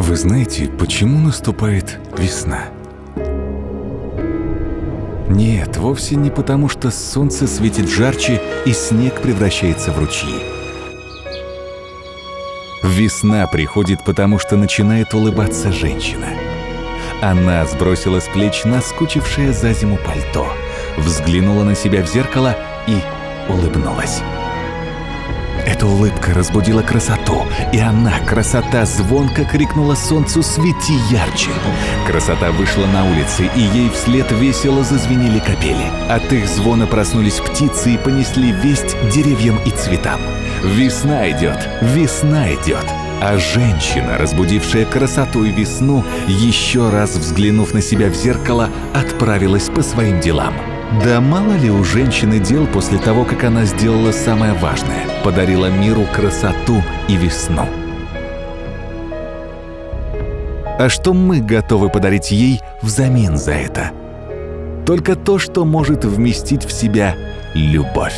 Вы знаете, почему наступает весна? Нет, вовсе не потому, что солнце светит жарче и снег превращается в ручьи. Весна приходит потому, что начинает улыбаться женщина. Она сбросила с плеч наскучившее за зиму пальто, взглянула на себя в зеркало и улыбнулась. Эта улыбка разбудила красоту, и она, красота, звонко крикнула солнцу: «Свети ярче!». Красота вышла на улицы, и ей вслед весело зазвенели капели. От их звона проснулись птицы и понесли весть деревьям и цветам. Весна идет, весна идет. А женщина, разбудившая красоту и весну, еще раз взглянув на себя в зеркало, отправилась по своим делам. Да мало ли у женщины дел после того, как она сделала самое важное – подарила миру красоту и весну. А что мы готовы подарить ей взамен за это? Только то, что может вместить в себя любовь.